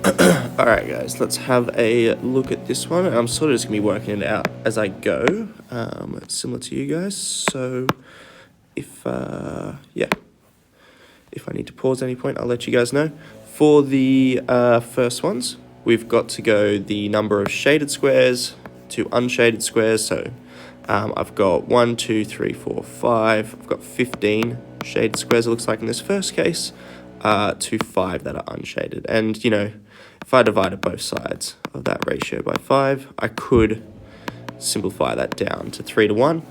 Alright guys, let's have a look at this one. I'm sort of just going to be working it out as I go, similar to you guys. So if I need to pause at any point, I'll let you guys know. For the first ones, we've got to go the number of shaded squares to unshaded squares. So I've got 1, 2, 3, 4, 5. I've got 15 shaded squares, it looks like in this first case, to 5 that are unshaded. And, you know, if I divided both sides of that ratio by 5, I could simplify that down to 3 to 1.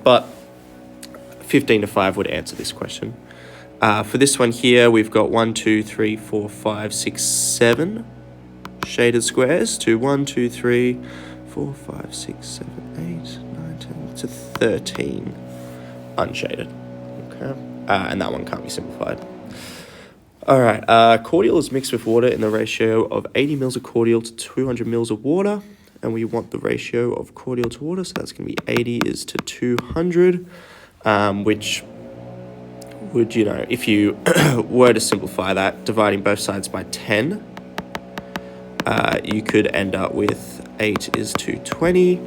But 15 to 5 would answer this question. For this one here, we've got 1, 2, 3, 4, 5, 6, 7 shaded squares to 1, 2, 3, 4, 5, 6, 7, 8, 9, 10 to 13 unshaded. Okay, and that one can't be simplified. All right, cordial is mixed with water in the ratio of 80 mils of cordial to 200 mils of water, and we want the ratio of cordial to water, so that's going to be 80 is to 200, which would, you know, if you were to simplify that, dividing both sides by 10, you could end up with 8 is to 20,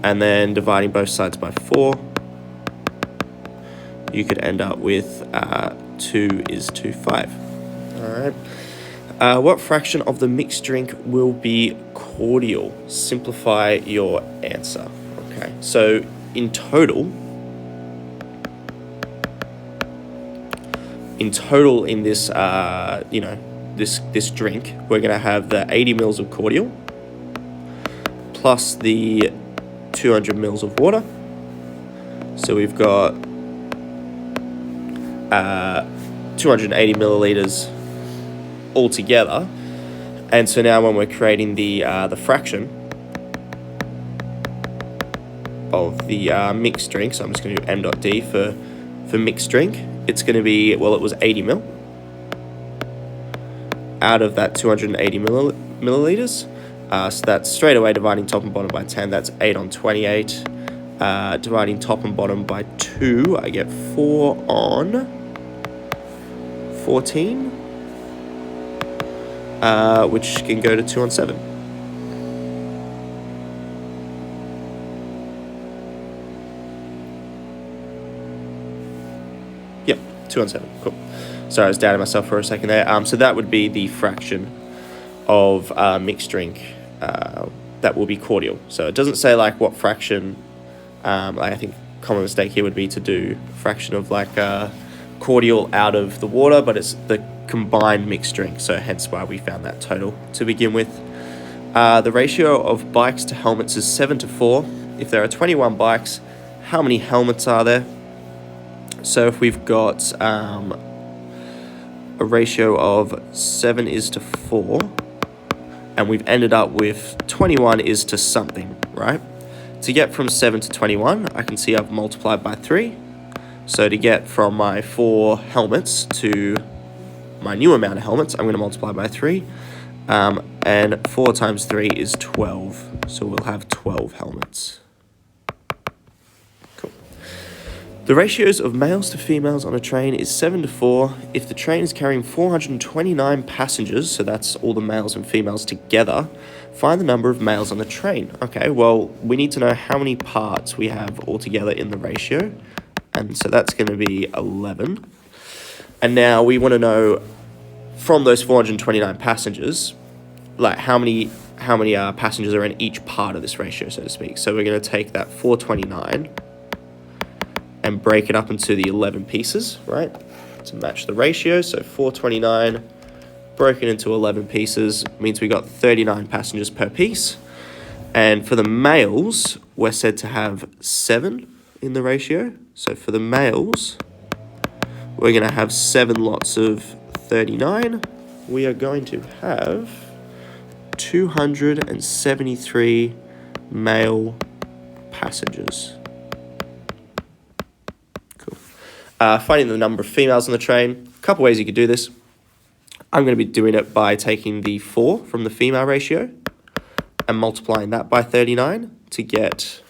and then dividing both sides by 4, you could end up with 2 is to 5. All right. What fraction of the mixed drink will be cordial? Simplify your answer. Okay. So in total in this, this drink, we're going to have the 80 mils of cordial plus the 200 mils of water. So we've got 280 milliliters altogether. And so now when we're creating the fraction of the mixed drink, so I'm just going to do m.d for mixed drink, it's going to be, well, it was 80 mil out of that 280 milliliters. So that's straight away dividing top and bottom by 10, that's 8 on 28. Dividing top and bottom by 2, I get 4 on 14, which can go to 2 on 7. Yep, 2 on 7, cool. Sorry, I was doubting myself for a second there. So that would be the fraction of mixed drink that will be cordial. So it doesn't say like what fraction. I think common mistake here would be to do fraction of like cordial out of the water, but it's the combined mixed drink, so hence why we found that total to begin with. The ratio of bikes to helmets is 7 to 4. If there are 21 bikes, how many helmets are there? So if we've got a ratio of 7 is to 4, and we've ended up with 21 is to something, right? To get from 7 to 21, I can see I've multiplied by 3. So to get from my 4 helmets to my new amount of helmets, I'm going to multiply by 3. And 4 times 3 is 12. So we'll have 12 helmets. Cool. The ratios of males to females on a train is 7 to 4. If the train is carrying 429 passengers, so that's all the males and females together, find the number of males on the train. Okay, well, we need to know how many parts we have altogether in the ratio. And so that's going to be 11. And now we want to know from those 429 passengers, like how many passengers are in each part of this ratio, so to speak. So we're going to take that 429 and break it up into the 11 pieces, right, to match the ratio. So 429 broken into 11 pieces means we got 39 passengers per piece. And for the males, we're said to have 7 in the ratio. So for the males, we're going to have 7 lots of 39. We are going to have 273 male passengers. Cool. Finding the number of females on the train, a couple ways you could do this. I'm going to be doing it by taking the 4 from the female ratio and multiplying that by 39 to get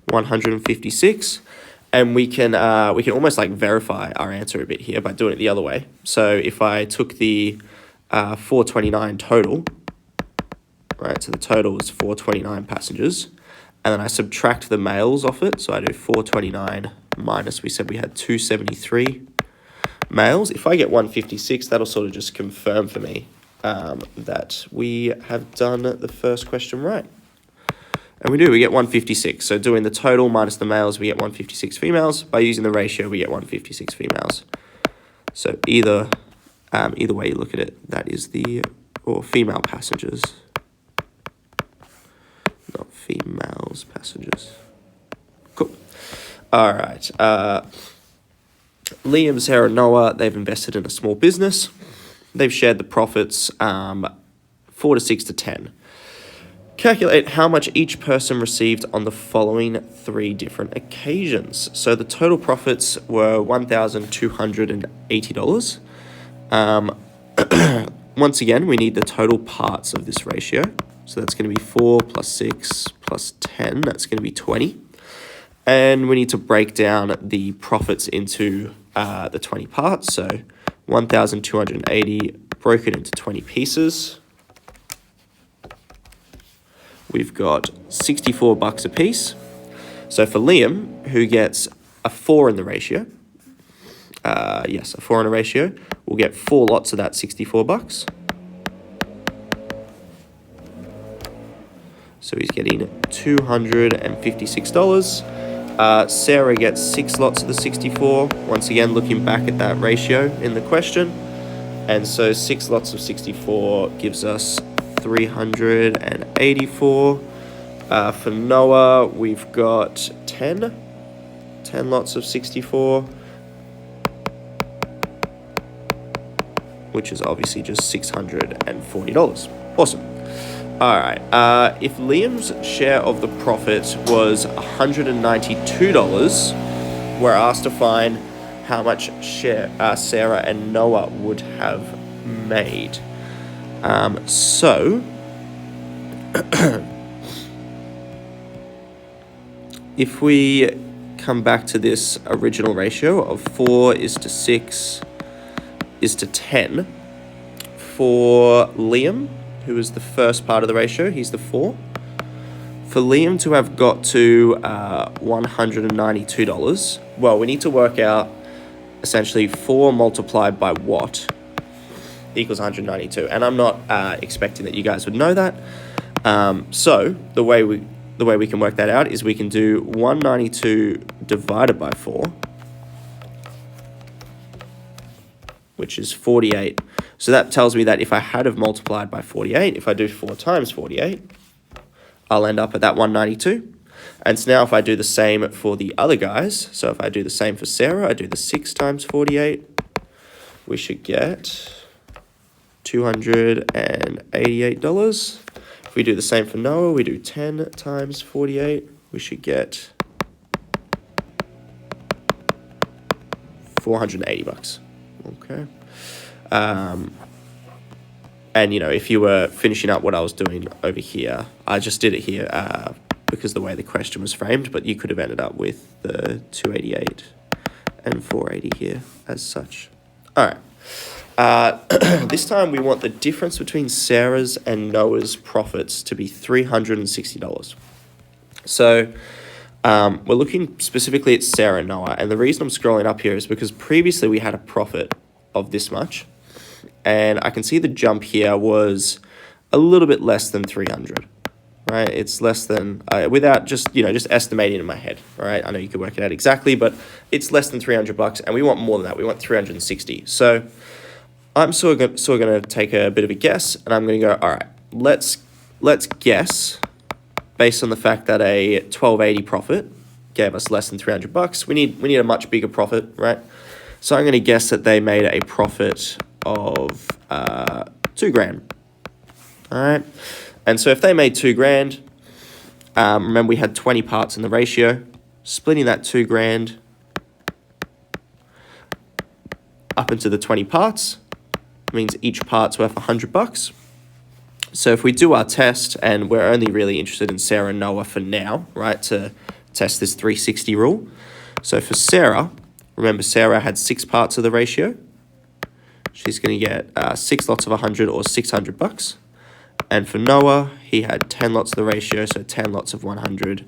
156. And we can almost like verify our answer a bit here by doing it the other way. So if I took the 429 total, right, so the total is 429 passengers, and then I subtract the males off it, so I do 429 minus, we said we had 273 males. If I get 156, that'll sort of just confirm for me that we have done the first question right. And we do, we get 156. So doing the total minus the males, we get 156 females. By using the ratio, we get 156 females. So either way you look at it, that is or female passengers. Not females, passengers. Cool. All right. Liam, Sarah, Noah, they've invested in a small business. They've shared the profits 4 to 6 to 10. Calculate how much each person received on the following 3 different occasions. So the total profits were $1,280. Once again, we need the total parts of this ratio. So that's going to be 4 plus 6 plus 10. That's going to be 20. And we need to break down the profits into the 20 parts. So 1,280 broken into 20 pieces. We've got $64 a piece. So for Liam, who gets a 4 in the ratio, a 4 in a ratio, we'll get 4 lots of that $64. So he's getting $256. Sarah gets 6 lots of the 64. Once again, looking back at that ratio in the question. And so 6 lots of 64 gives us 384. For Noah, we've got 10 lots of 64, which is obviously just $640. Awesome. All right. If Liam's share of the profit was $192, we're asked to find how much Sarah and Noah would have made. So if we come back to this original ratio of 4 is to 6 is to 10, for Liam, who is the first part of the ratio, he's the 4. For Liam to have got to $192, well, we need to work out essentially 4 multiplied by what equals 192, and I'm not expecting that you guys would know that. So the way we can work that out is we can do 192 divided by 4, which is 48. So that tells me that if I had have multiplied by 48, if I do 4 times 48, I'll end up at that 192. And so now if I do the same for the other guys, so if I do the same for Sarah, I do the 6 times 48, we should get $288. If we do the same for Noah, we do 10 times 48, we should get $480. Okay. And, you know, if you were finishing up what I was doing over here, I just did it here because the way the question was framed, but you could have ended up with the 288 and 480 here as such. All right. This time we want the difference between Sarah's and Noah's profits to be $360. So we're looking specifically at Sarah and Noah, and the reason I'm scrolling up here is because previously we had a profit of this much, and I can see the jump here was a little bit less than 300, right? It's less than, without just estimating in my head, right? I know you could work it out exactly, but it's less than $300, and we want more than that. We want 360. So I'm sort of going to take a bit of a guess, and I'm going to go, all right, let's guess, based on the fact that a 1280 profit gave us less than $300. We need a much bigger profit, right? So I'm going to guess that they made a profit of $2,000. All right. And so if they made $2,000, remember we had 20 parts in the ratio, splitting that $2,000 up into the 20 parts means each part's worth $100. So if we do our test, and we're only really interested in Sarah and Noah for now, right, to test this 360 rule, So for Sarah, remember Sarah had 6 parts of the ratio. She's going to get 6 lots of 100 or $600. And for Noah, he had 10 lots of the ratio, so 10 lots of 100,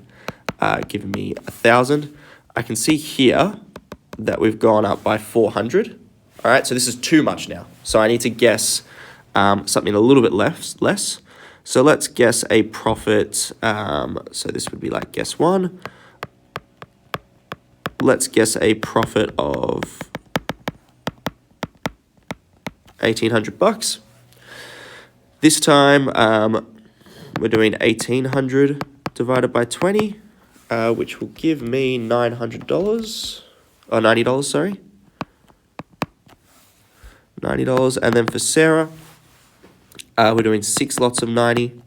giving me 1,000. I can see here that we've gone up by 400. All right, so this is too much now. So I need to guess something a little bit less. So let's guess a profit. So this would be like guess 1. Let's guess a profit of $1,800. This time we're doing 1,800 divided by 20, which will give me $900 or $90. Sorry, $90. And then for Sarah, we're doing 6 lots of 90,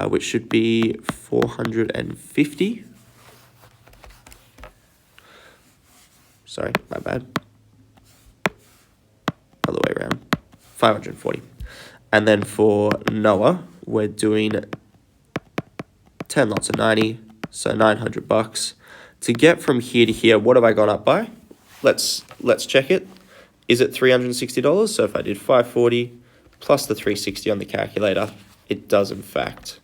which should be 450. Sorry, my bad. Other way around. 540. And then for Noah, we're doing 10 lots of 90, so $900. To get from here to here, what have I gone up by? Let's check it. Is it $360? So if I did 540 plus the 360 on the calculator, it does in fact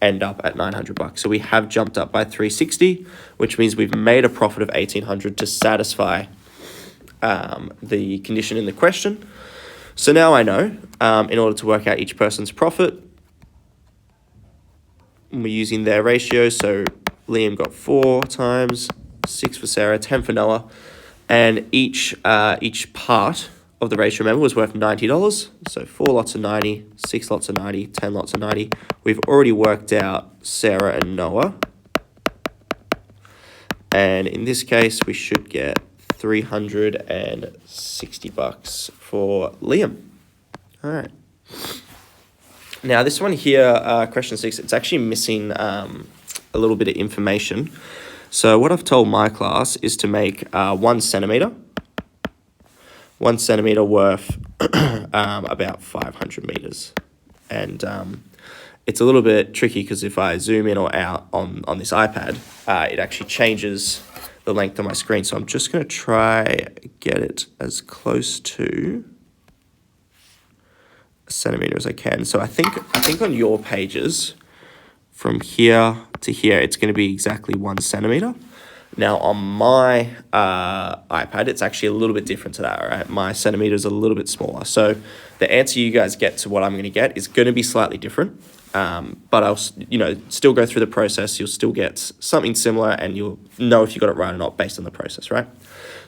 end up at $900. So we have jumped up by 360, which means we've made a profit of 1,800 to satisfy the condition in the question. So now I know, in order to work out each person's profit, we're using their ratio. So Liam got 4 times, 6 for Sarah, 10 for Noah, and each part of the ratio, remember, was worth $90. So 4 lots of 90, 6 lots of 90, 10 lots of 90. We've already worked out Sarah and Noah. And in this case, we should get $360 for Liam. All right. Now this one here, question 6, it's actually missing a little bit of information. So what I've told my class is to make 1 centimeter. 1 centimeter worth about 500 meters. And it's a little bit tricky because if I zoom in or out on this iPad, it actually changes the length of my screen. So I'm just going to try get it as close to a centimeter as I can. So I think on your pages, from here to here, it's going to be exactly 1 centimeter. Now on my iPad, it's actually a little bit different to that, all right? My centimeter is a little bit smaller. So the answer you guys get to what I'm going to get is going to be slightly different. But I'll, still go through the process. You'll still get something similar and you'll know if you got it right or not based on the process, right?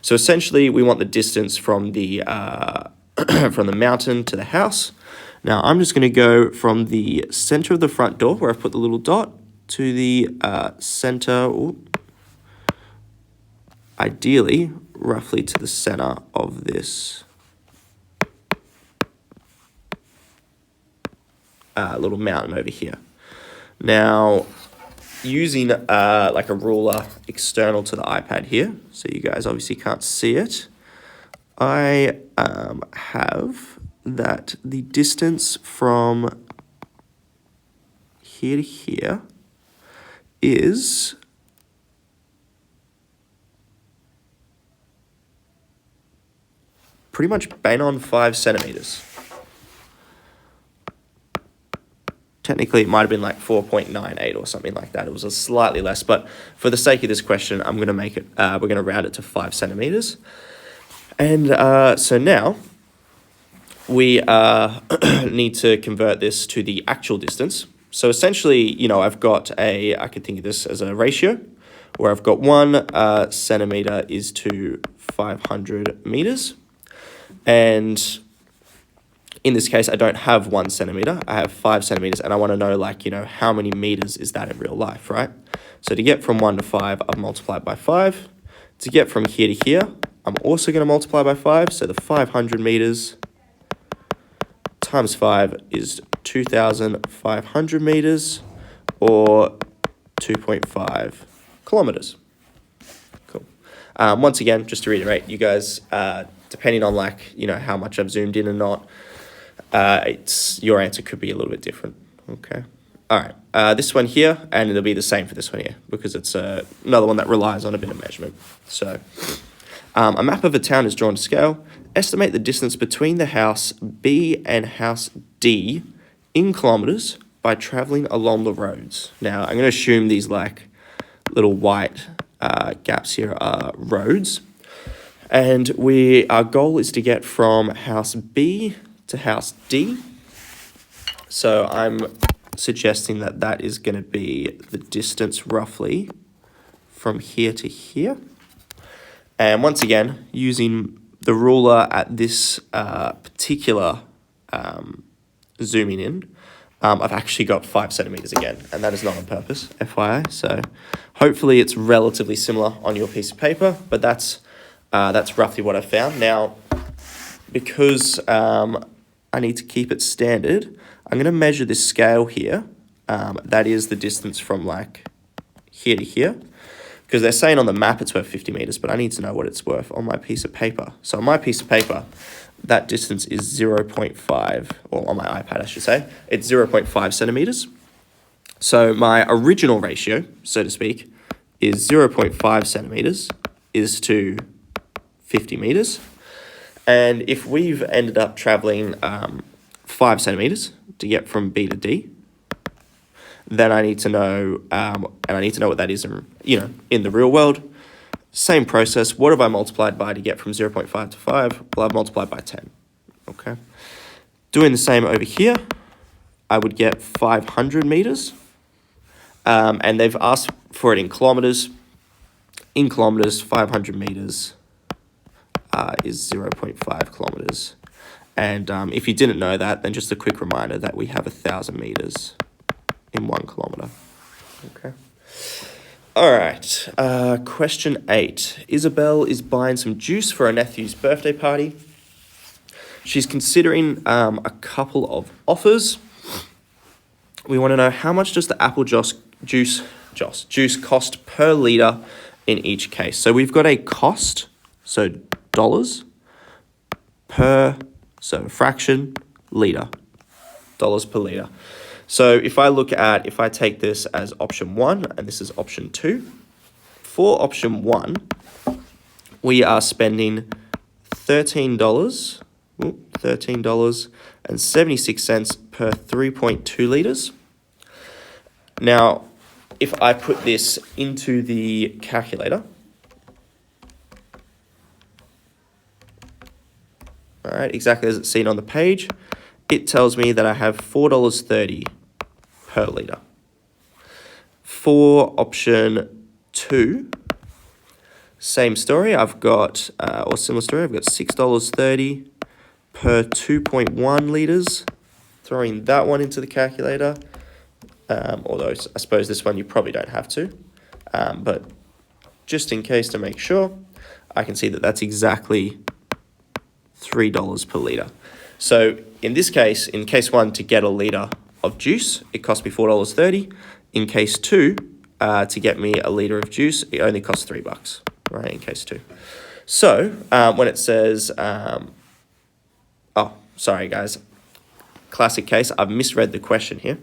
So essentially we want the distance from the from the mountain to the house. Now I'm just going to go from the center of the front door where I've put the little dot to the center, ideally roughly to the center of this little mountain over here. Now, using like a ruler external to the iPad here, so you guys obviously can't see it, I have that the distance from here to here is pretty much bang on 5 centimeters. Technically, it might have been like 4.98 or something like that. It was a slightly less, but for the sake of this question, I'm going to make it, we're going to round it to 5 centimeters. And so now we need to convert this to the actual distance. So essentially, I've got I could think of this as a ratio where I've got 1 centimeter is to 500 meters. And in this case, I don't have 1 centimeter, I have 5 centimeters, and I want to know, how many meters is that in real life, right? So to get from 1 to 5, I've multiplied by 5. To get from here to here, I'm also going to multiply by 5. So the 500 meters times 5 is 2,500 meters, or 2.5 kilometers. Cool. Once again, just to reiterate, you guys, depending on how much I've zoomed in or not, your answer could be a little bit different. Okay. All right, this one here, and it'll be the same for this one here, because it's another one that relies on a bit of measurement. So, a map of a town is drawn to scale. Estimate the distance between the house B and house D in kilometers by traveling along the roads. Now, I'm going to assume these like little white gaps here are roads. And our goal is to get from house B to house D. So I'm suggesting that that is going to be the distance roughly from here to here. And once again, using the ruler at this particular zooming in, I've actually got 5 centimeters again, and that is not on purpose, FYI. So hopefully it's relatively similar on your piece of paper, but that's roughly what I found. Now, because I need to keep it standard, I'm going to measure this scale here. That is the distance from like here to here, because they're saying on the map it's worth 50 meters, but I need to know what it's worth on my piece of paper. So on my piece of paper, that distance is 0.5, or on my iPad, I should say, it's 0.5 centimeters. So my original ratio, so to speak, is 0.5 centimeters is to 50 meters. And if we've ended up traveling 5 centimeters to get from B to D, then I need to know, and I need to know what that is in the real world. Same process. What have I multiplied by to get from 0.5 to 5? Well, I've multiplied by 10. Okay. Doing the same over here, I would get 500 meters. And they've asked for it in kilometers. In kilometers, 500 meters is 0.5 kilometers. And if you didn't know that, then just a quick reminder that we have 1,000 meters in 1 kilometer. Okay. All right. Question 8. Isabel is buying some juice for her nephew's birthday party. She's considering a couple of offers. We want to know, how much does the apple juice cost per litre in each case? So we've got a cost, so dollars, per, so fraction, litre, dollars per litre. So if I take this as option 1 and this is option 2, for option 1, we are spending $13.76 per 3.2 litres. Now, if I put this into the calculator, all right, exactly as it's seen on the page, it tells me that I have $4.30 per litre. For option 2, same story. I've got, or similar story, I've got $6.30 per 2.1 litres. Throwing that one into the calculator. Although I suppose this one you probably don't have to. But just in case to make sure, I can see that that's exactly $3 per litre. So in this case, in case 1, to get a litre of juice, it cost me $4.30. In case 2, to get me a litre of juice, it only costs $3, right, in case 2. So when it says, oh, sorry guys, classic case, I've misread the question here.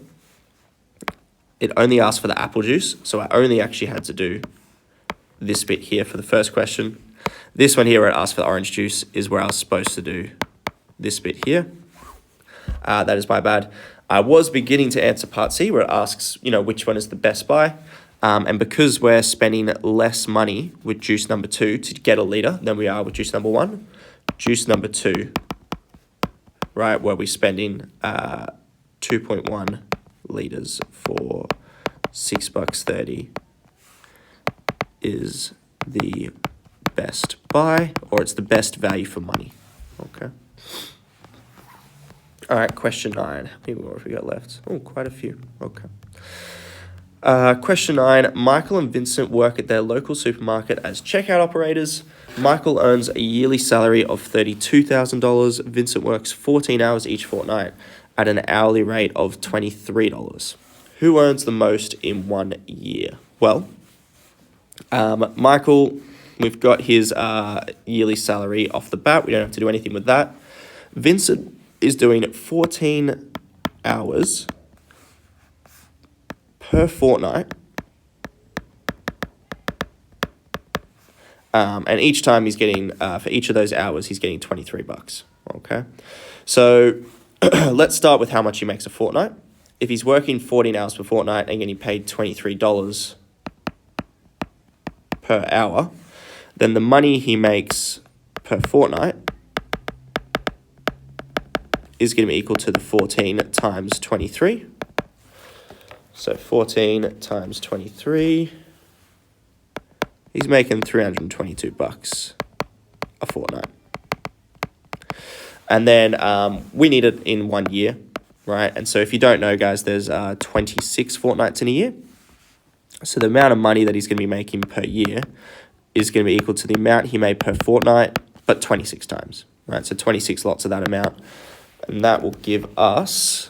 It only asked for the apple juice, so I only actually had to do this bit here for the first question. This one here where it asked for the orange juice is where I was supposed to do this bit here. That is my bad. I was beginning to answer part C where it asks, which one is the best buy. And because we're spending less money with juice number 2 to get a litre than we are with juice number 1, juice number 2, right, where we're spending 2.1 litres for $6.30 is the best buy, or it's the best value for money. Okay. All right, question 9. How many more have we got left? Oh, quite a few. Okay. Question 9. Michael and Vincent work at their local supermarket as checkout operators. Michael earns a yearly salary of $32,000. Vincent works 14 hours each fortnight at an hourly rate of $23. Who earns the most in 1 year? Well, Michael, we've got his yearly salary off the bat. We don't have to do anything with that. Vincent is doing 14 hours per fortnight. And each time he's getting, for each of those hours, he's getting $23. Okay. So let's start with how much he makes a fortnight. If he's working 14 hours per fortnight and getting paid $23 per hour, then the money he makes per fortnight is going to be equal to the 14 times 23. So 14 times 23, he's making $322 a fortnight. And then we need it in 1 year, right? And so if you don't know, guys, there's 26 fortnights in a year. So the amount of money that he's going to be making per year is going to be equal to the amount he made per fortnight, but 26 times, right? So 26 lots of that amount. And that will give us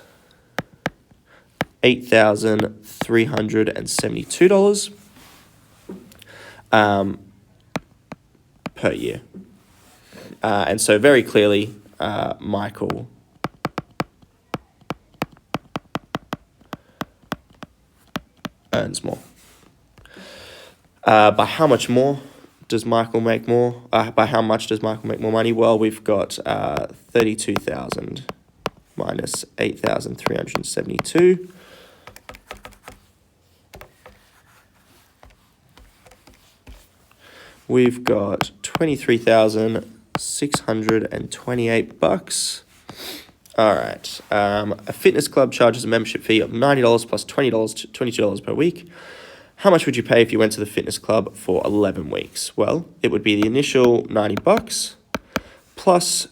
$8,372 per year. And so very clearly, Michael earns more. By how much more does Michael make more? By how much does Michael make more money? Well, we've got 32,000 minus 8,372. We've got $23,628. All right. A fitness club charges a membership fee of $90 plus $22 per week. How much would you pay if you went to the fitness club for 11 weeks? Well, it would be the initial $90 plus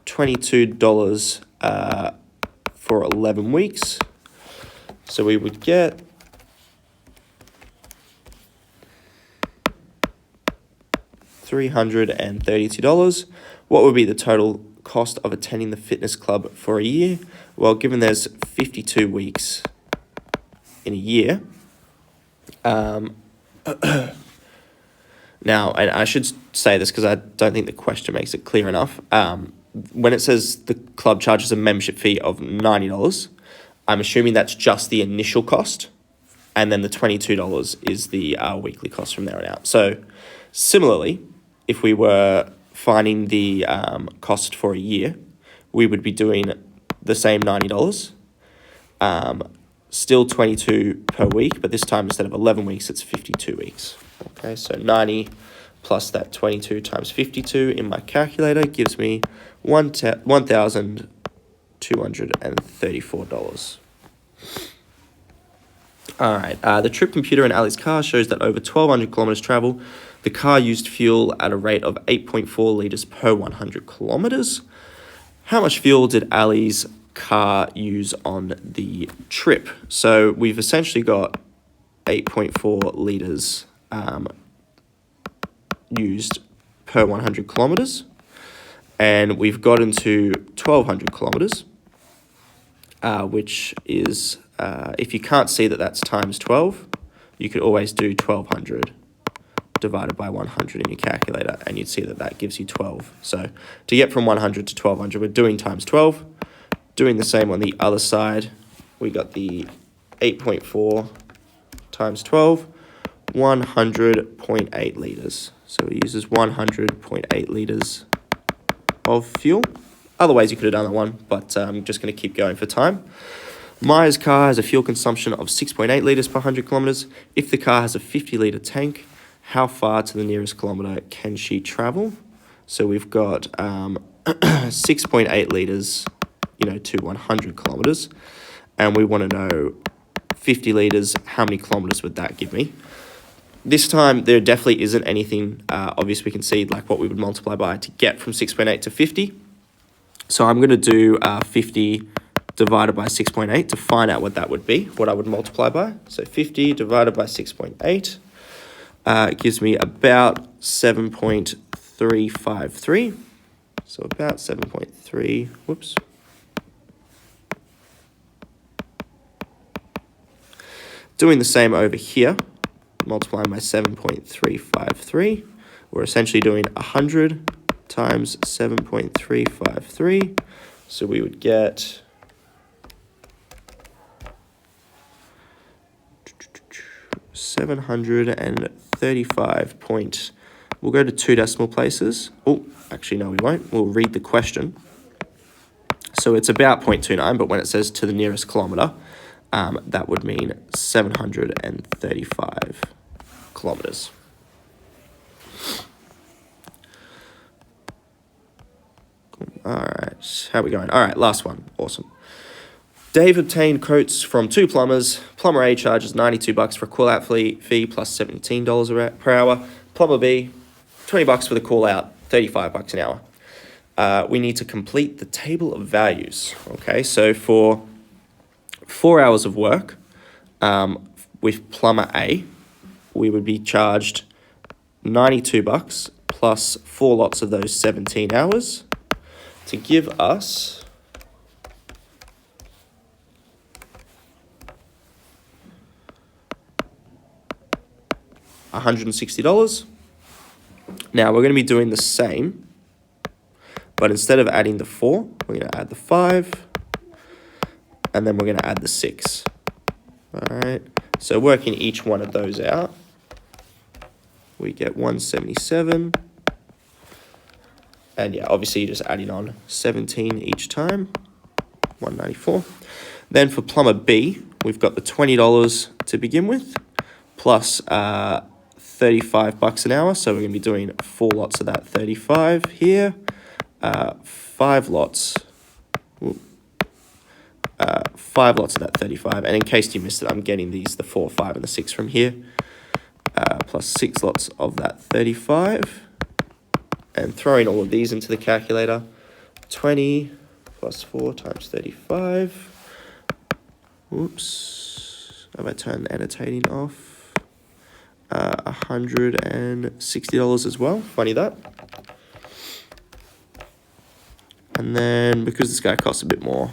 $22 for 11 weeks. So we would get $332. What would be the total cost of attending the fitness club for a year? Well, given there's 52 weeks in a year, now, and I should say this because I don't think the question makes it clear enough. When it says the club charges a membership fee of $90, I'm assuming that's just the initial cost, and then the $22 is the weekly cost from there on out. So similarly, if we were finding the cost for a year, we would be doing the same $90, still 22 per week, but this time instead of 11 weeks, it's 52 weeks. Okay, so 90 plus that 22 times 52 in my calculator gives me $1,234. All right, the trip computer in Ali's car shows that over 1,200 kilometers travel, the car used fuel at a rate of 8.4 liters per 100 kilometers. How much fuel did Ali's car use on the trip? So we've essentially got 8.4 liters used per 100 kilometers, and we've got into 1,200 kilometers, which is, if you can't see that that's times 12, you could always do 1,200 divided by 100 in your calculator, and you'd see that that gives you 12. So to get from 100 to 1,200, we're doing times 12. Doing the same on the other side, we got the 8.4 times 12, 100.8 liters. So it uses 100.8 liters of fuel. Otherwise, you could have done that one, but I'm just going to keep going for time. Maya's car has a fuel consumption of 6.8 liters per 100 kilometers. If the car has a 50-liter tank, how far to the nearest kilometer can she travel? So we've got 6.8 liters, to 100 kilometers, and we want to know 50 liters, how many kilometers would that give me? This time, there definitely isn't anything obvious we can see, like what we would multiply by to get from 6.8 to 50. So I'm going to do 50 divided by 6.8 to find out what that would be, what I would multiply by. So 50 divided by 6.8 gives me about 7.353. So about 7.3, whoops. Doing the same over here, multiplying by 7.353, we're essentially doing 100 times 7.353, so we would get 735 point. We'll go to 2 decimal places. Oh, actually, no, we won't. We'll read the question. So it's about 0.29, but when it says to the nearest kilometre, that would mean 735 kilometres. All right, how are we going? All right, last one. Awesome. Dave obtained quotes from 2 plumbers. Plumber A charges $92 for a call-out fee plus $17 per hour. Plumber B, $20 for the call-out, $35 an hour. We need to complete the table of values. Okay, so for 4 hours of work with plumber A, we would be charged $92 plus 4 lots of those 17 hours to give us $160. Now we're going to be doing the same, but instead of adding the 4, we're going to add the 5, and then we're going to add the 6. All right, so working each one of those out, we get 177. And yeah, obviously you're just adding on 17 each time, 194. Then for plumber B, we've got the $20 to begin with, plus $35 an hour. So we're going to be doing 4 lots of that 35 here, 5 lots. 5 lots of that 35. And in case you missed it, I'm getting the 4, 5, and the 6 from here, plus 6 lots of that 35. And throwing all of these into the calculator, 20 plus 4 times 35. Whoops, have I turned the annotating off? $160 as well, funny that. And then because this guy costs a bit more,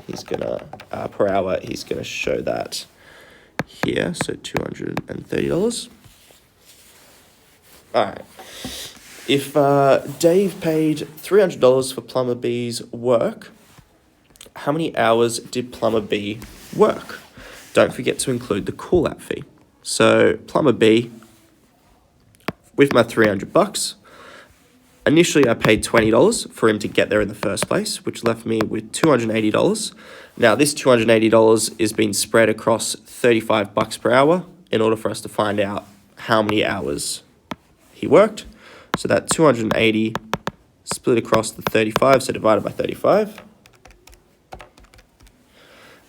he's gonna, per hour, he's gonna show that here, so $230. All right. If Dave paid $300 for plumber B's work, how many hours did plumber B work? Don't forget to include the call-out fee. So plumber B, with my $300, initially I paid $20 for him to get there in the first place, which left me with $280. Now this $280 is being spread across $35 per hour in order for us to find out how many hours he worked. So that 280 split across the 35, so divided by 35.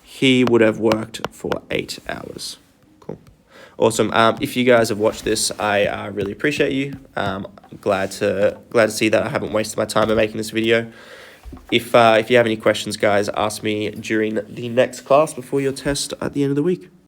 He would have worked for 8 hours. Cool. Awesome. If you guys have watched this, I really appreciate you. I'm glad to see that I haven't wasted my time by making this video. If you have any questions, guys, ask me during the next class before your test at the end of the week.